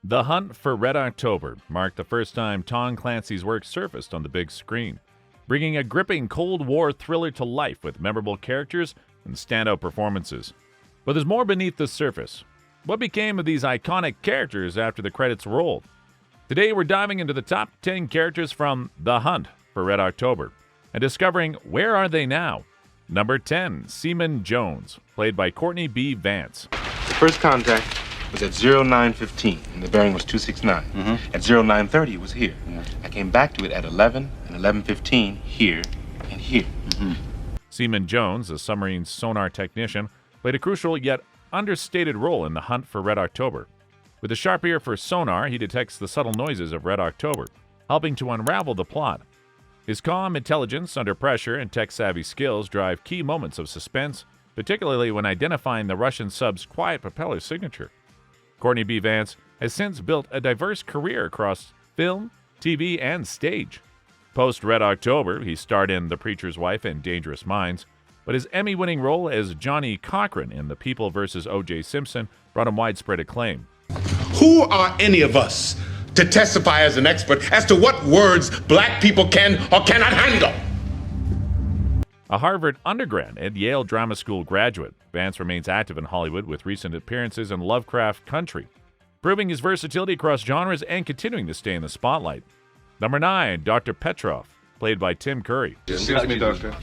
The Hunt for Red October marked the first time Tom Clancy's work surfaced on the big screen, bringing a gripping Cold War thriller to life with memorable characters and standout performances. But there's more beneath the surface. What became of these iconic characters after the credits rolled? Today we're diving into the top 10 characters from The Hunt for Red October and discovering where are they now. Number 10, Seaman Jones, played by Courtney B. Vance. The first contact was at 0915, and the bearing was 269. At 0930, it was here. I came back to it at 11 and 11:15, here and here. Seaman Jones, a submarine sonar technician, played a crucial yet understated role in the Hunt for Red October. With a sharp ear for sonar, he detects the subtle noises of Red October, helping to unravel the plot. His calm intelligence under pressure and tech-savvy skills drive key moments of suspense, particularly when identifying the Russian sub's quiet propeller signature. Courtney B. Vance has since built a diverse career across film, TV, and stage. Post-Red October, he starred in The Preacher's Wife and Dangerous Minds, but his Emmy-winning role as Johnny Cochran in The People vs. O.J. Simpson brought him widespread acclaim. Who are any of us to testify as an expert as to what words black people can or cannot handle? A Harvard undergrad and Yale Drama School graduate, Vance remains active in Hollywood with recent appearances in Lovecraft Country, proving his versatility across genres and continuing to stay in the spotlight. Number 9, Dr. Petro, played by Tim Curry. Excuse me, Doctor.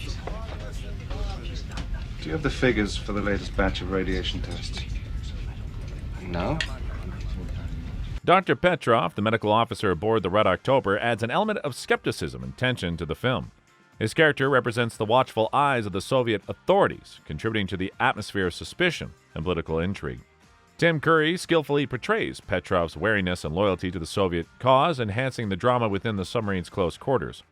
Do you have the figures for the latest batch of radiation tests? No? Dr. Petrov, the medical officer aboard the Red October, adds an element of skepticism and tension to the film. His character represents the watchful eyes of the Soviet authorities, contributing to the atmosphere of suspicion and political intrigue. Tim Curry skillfully portrays Petrov's wariness and loyalty to the Soviet cause, enhancing the drama within the submarine's close quarters.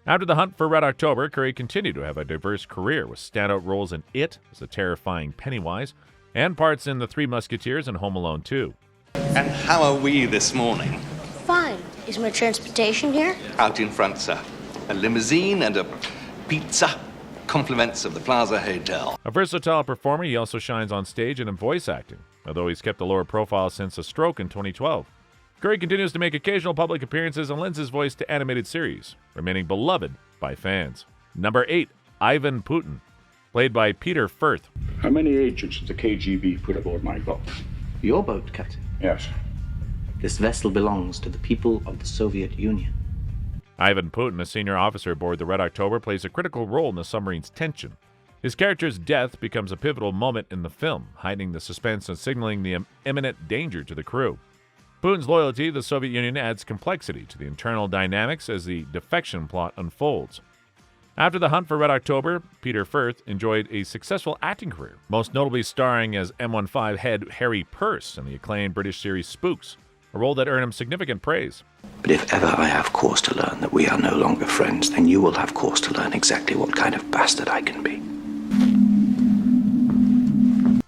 After the Hunt for Red October, Curry continued to have a diverse career with standout roles in It as a terrifying Pennywise and parts in The Three Musketeers and Home Alone 2. And how are we this morning? Fine. Is my transportation here? Out in front, sir. A limousine and a pizza. Compliments of the Plaza Hotel. A versatile performer, he also shines on stage and in voice acting, although he's kept a lower profile since a stroke in 2012. Curry continues to make occasional public appearances and lends his voice to animated series, remaining beloved by fans. Number 8, Ivan Putin, played by Peter Firth. How many agents did the KGB put aboard my boat? Your boat, Captain? Yes. This vessel belongs to the people of the Soviet Union. Ivan Putin, a senior officer aboard the Red October, plays a critical role in the submarine's tension. His character's death becomes a pivotal moment in the film, heightening the suspense and signaling the imminent danger to the crew. Putin's loyalty to the Soviet Union adds complexity to the internal dynamics as the defection plot unfolds. After the Hunt for Red October, Peter Firth enjoyed a successful acting career, most notably starring as M15 head Harry Pearce in the acclaimed British series Spooks, a role that earned him significant praise. But if ever I have cause to learn that we are no longer friends, then you will have cause to learn exactly what kind of bastard I can be.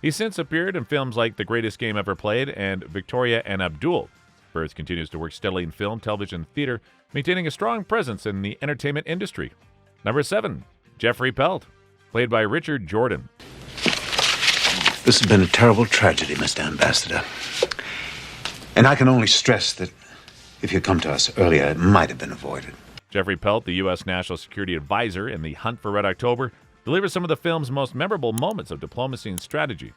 He's since appeared in films like The Greatest Game Ever Played and Victoria and Abdul. Firth continues to work steadily in film, television, and theater, maintaining a strong presence in the entertainment industry. Number 7, Jeffrey Pelt, played by Richard Jordan. This has been a terrible tragedy, Mr. Ambassador. And I can only stress that if you'd come to us earlier, it might have been avoided. Jeffrey Pelt, the U.S. National Security Advisor in the Hunt for Red October, delivers some of the film's most memorable moments of diplomacy and strategy.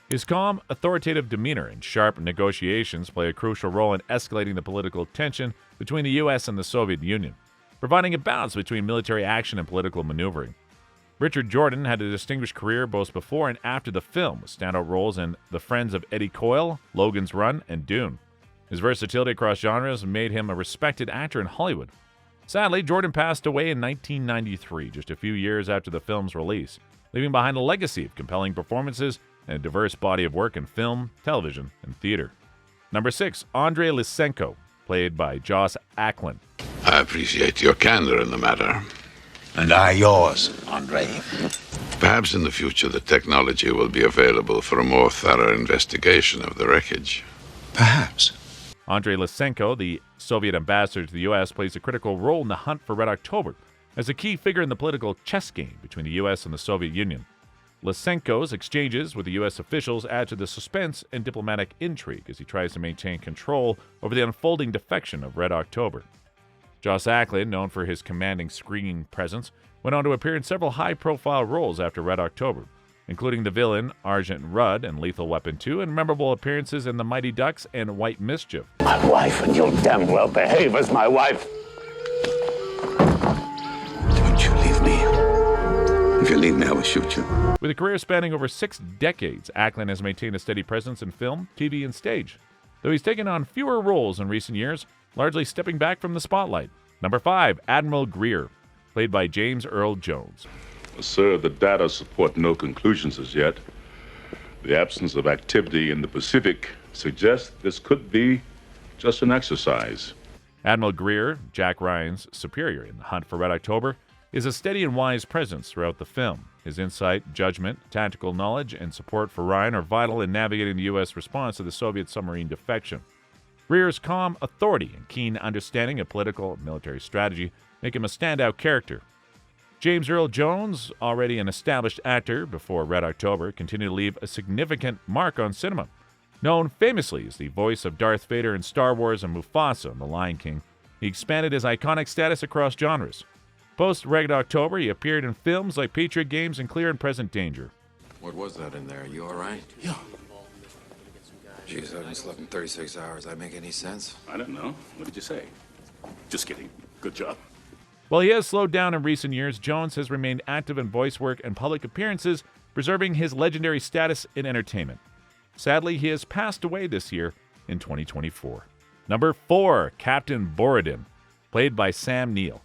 His calm, authoritative demeanor and sharp negotiations play a crucial role in escalating the political tension between the U.S. and the Soviet Union, providing a balance between military action and political maneuvering. Richard Jordan had a distinguished career both before and after the film, with standout roles in The Friends of Eddie Coyle, Logan's Run, and Dune. His versatility across genres made him a respected actor in Hollywood. Sadly, Jordan passed away in 1993, just a few years after the film's release, leaving behind a legacy of compelling performances and a diverse body of work in film, television, and theater. Number 6, Andrei Lysenko, played by Joss Ackland. I appreciate your candor in the matter. And I yours, Andrei. Perhaps in the future the technology will be available for a more thorough investigation of the wreckage. Perhaps. Andrei Lysenko, the Soviet ambassador to the U.S., plays a critical role in the Hunt for Red October as a key figure in the political chess game between the U.S. and the Soviet Union. Lysenko's exchanges with the U.S. officials add to the suspense and diplomatic intrigue as he tries to maintain control over the unfolding defection of Red October. Joss Ackland, known for his commanding screen presence, went on to appear in several high-profile roles after Red October, including the villain Argent Rudd in Lethal Weapon 2 and memorable appearances in The Mighty Ducks and White Mischief. My wife, and you'll damn well behave as my wife. Don't you leave me. If you leave me, I will shoot you. With a career spanning over 6 decades, Ackland has maintained a steady presence in film, TV, and stage, though he's taken on fewer roles in recent years, largely stepping back from the spotlight. Number 5, Admiral Greer, played by James Earl Jones. Sir, the data support no conclusions as yet. The absence of activity in the Pacific suggests this could be just an exercise. Admiral Greer, Jack Ryan's superior in The Hunt for Red October, is a steady and wise presence throughout the film. His insight, judgment, tactical knowledge, and support for Ryan are vital in navigating the U.S. response to the Soviet submarine defection. Greer's calm authority and keen understanding of political and military strategy make him a standout character. James Earl Jones, already an established actor before Red October, continued to leave a significant mark on cinema. Known famously as the voice of Darth Vader in Star Wars and Mufasa in The Lion King, he expanded his iconic status across genres. Post-Red October, he appeared in films like Patriot Games and Clear and Present Danger. What was that in there? You all right? Yeah. Jeez, I haven't slept in 36 hours. That make any sense? I don't know. What did you say? Just kidding. Good job. While he has slowed down in recent years, Jones has remained active in voice work and public appearances, preserving his legendary status in entertainment. Sadly, he has passed away this year in 2024. Number 4, Captain Borodin, played by Sam Neill.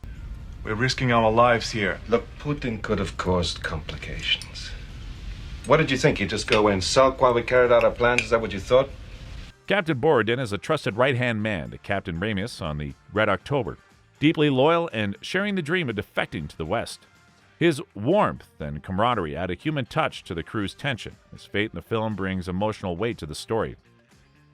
We're risking our lives here. Look, Putin could have caused complications. What did you think? He'd just go away and sulk while we carried out our plans? Is that what you thought? Captain Borodin is a trusted right-hand man to Captain Ramius on the Red October, deeply loyal and sharing the dream of defecting to the West. His warmth and camaraderie add a human touch to the crew's tension. His fate in the film brings emotional weight to the story.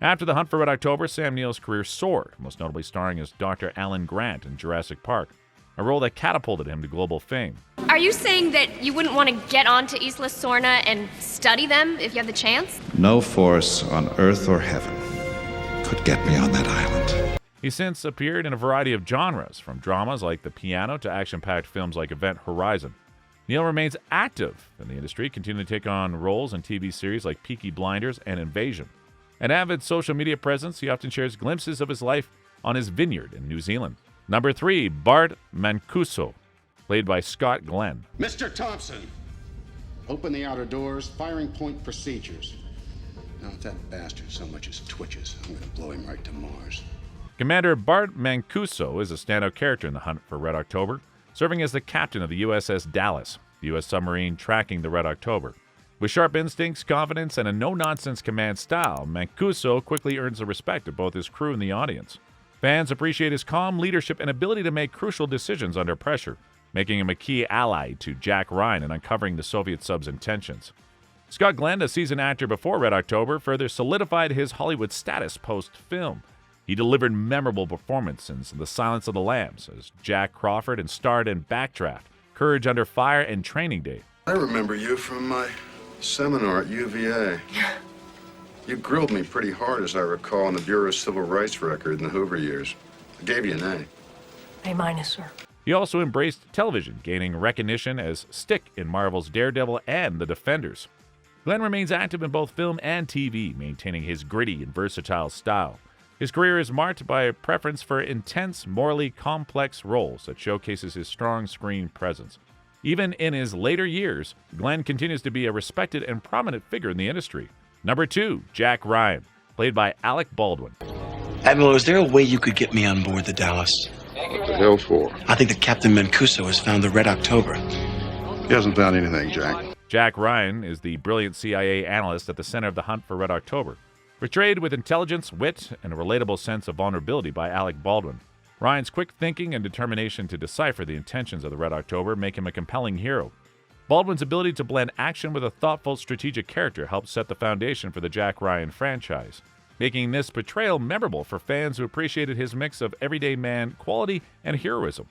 After The Hunt for Red October, Sam Neill's career soared, most notably starring as Dr. Alan Grant in Jurassic Park, a role that catapulted him to global fame. Are you saying that you wouldn't want to get onto Isla Sorna and study them if you had the chance? No force on earth or heaven could get me on that island. He's since appeared in a variety of genres, from dramas like The Piano to action-packed films like Event Horizon. Neill remains active in the industry, continuing to take on roles in TV series like Peaky Blinders and Invasion. An avid social media presence, he often shares glimpses of his life on his vineyard in New Zealand. Number 3, Bart Mancuso, played by Scott Glenn. Mr. Thompson, open the outer doors, firing point procedures. Now, if that bastard so much as twitches, I'm going to blow him right to Mars. Commander Bart Mancuso is a standout character in The Hunt for Red October, serving as the captain of the USS Dallas, the U.S. submarine tracking the Red October. With sharp instincts, confidence, and a no-nonsense command style, Mancuso quickly earns the respect of both his crew and the audience. Fans appreciate his calm leadership and ability to make crucial decisions under pressure, making him a key ally to Jack Ryan in uncovering the Soviet sub's intentions. Scott Glenn, a seasoned actor before Red October, further solidified his Hollywood status post-film. He delivered memorable performances in The Silence of the Lambs as Jack Crawford and starred in Backdraft, Courage Under Fire, and Training Day. I remember you from my seminar at UVA. You grilled me pretty hard, as I recall, on the Bureau's Civil Rights record in the Hoover years. I gave you an A. A-, sir. He also embraced television, gaining recognition as Stick in Marvel's Daredevil and The Defenders. Glenn remains active in both film and TV, maintaining his gritty and versatile style. His career is marked by a preference for intense, morally complex roles that showcases his strong screen presence. Even in his later years, Glenn continues to be a respected and prominent figure in the industry. Number 2, Jack Ryan, played by Alec Baldwin. Admiral, is there a way you could get me on board the Dallas? What the hell for? I think that Captain Mancuso has found the Red October. He hasn't found anything, Jack. Jack Ryan is the brilliant CIA analyst at the center of the Hunt for Red October. Portrayed with intelligence, wit, and a relatable sense of vulnerability by Alec Baldwin, Ryan's quick thinking and determination to decipher the intentions of the Red October make him a compelling hero. Baldwin's ability to blend action with a thoughtful, strategic character helped set the foundation for the Jack Ryan franchise, making this portrayal memorable for fans who appreciated his mix of everyday man quality and heroism.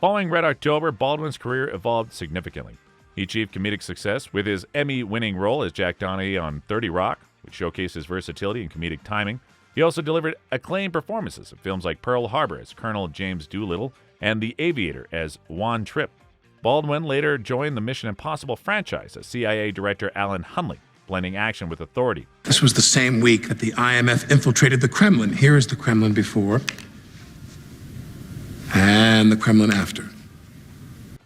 Following Red October, Baldwin's career evolved significantly. He He achieved comedic success with his Emmy-winning role as Jack Donaghy on 30 Rock, which showcased his versatility and comedic timing. He also delivered acclaimed performances in films like Pearl Harbor as Colonel James Doolittle and The Aviator as Juan Trippe. Baldwin later joined the Mission Impossible franchise as CIA Director Alan Hunley, blending action with authority. This was the same week that the IMF infiltrated the Kremlin. Here is the Kremlin before and the Kremlin after.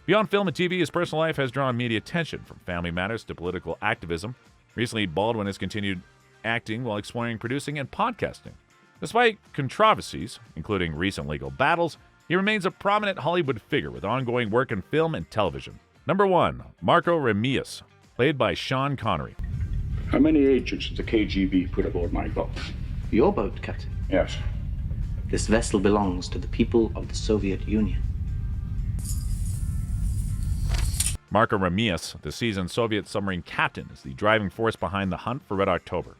Beyond film and TV, his personal life has drawn media attention, from family matters to political activism. Recently, Baldwin has continued acting while exploring producing and podcasting. Despite controversies, including recent legal battles, he remains a prominent Hollywood figure with ongoing work in film and television. Number 1, Marco Ramius, played by Sean Connery. How many agents did the KGB put aboard my boat? Your boat, Captain? Yes. This vessel belongs to the people of the Soviet Union. Marco Ramius, the seasoned Soviet submarine captain, is the driving force behind the hunt for Red October.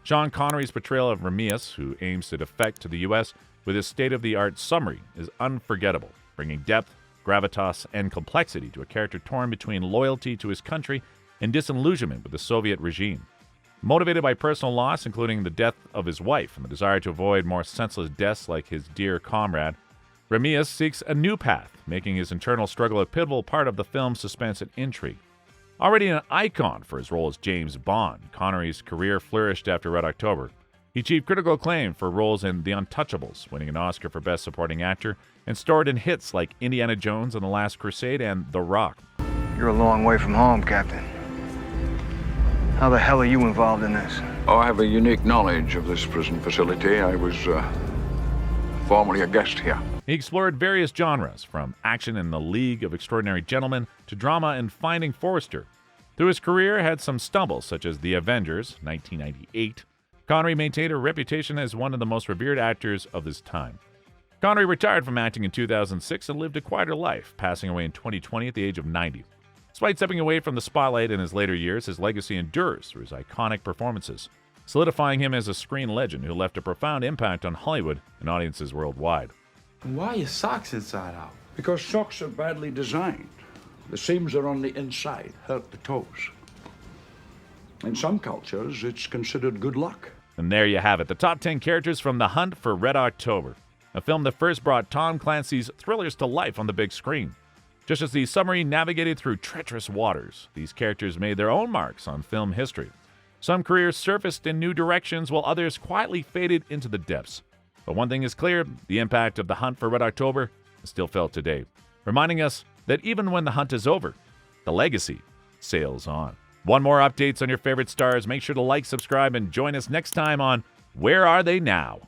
Sean Connery's portrayal of Ramius, who aims to defect to the U.S. with his state-of-the-art submarine, is unforgettable, bringing depth, gravitas, and complexity to a character torn between loyalty to his country and disillusionment with the Soviet regime. Motivated by personal loss, including the death of his wife and the desire to avoid more senseless deaths like his dear comrade, Ramius seeks a new path, making his internal struggle a pivotal part of the film's suspense and intrigue. Already an icon for his role as James Bond, Connery's career flourished after Red October. He achieved critical acclaim for roles in The Untouchables, winning an Oscar for Best Supporting Actor, and starred in hits like Indiana Jones and the Last Crusade and The Rock. You're a long way from home, Captain. How the hell are you involved in this? Oh, I have a unique knowledge of this prison facility. I was formerly a guest here. He explored various genres, from action in The League of Extraordinary Gentlemen to drama in Finding Forrester. Through his career, had some stumbles, such as The Avengers, 1998. Connery maintained a reputation as one of the most revered actors of his time. Connery retired from acting in 2006 and lived a quieter life, passing away in 2020 at the age of 90. Despite stepping away from the spotlight in his later years, his legacy endures through his iconic performances, solidifying him as a screen legend who left a profound impact on Hollywood and audiences worldwide. Why are your socks inside out? Because socks are badly designed. The seams are on the inside, hurt the toes. In some cultures, it's considered good luck. And there you have it, the top 10 characters from The Hunt for Red October, a film that first brought Tom Clancy's thrillers to life on the big screen. Just as the submarine navigated through treacherous waters, these characters made their own marks on film history. Some careers surfaced in new directions, while others quietly faded into the depths. But one thing is clear, the impact of The Hunt for Red October is still felt today, reminding us that even when the hunt is over, the legacy sails on. One more updates on your favorite stars. Make sure to like, subscribe, and join us next time on Where Are They Now?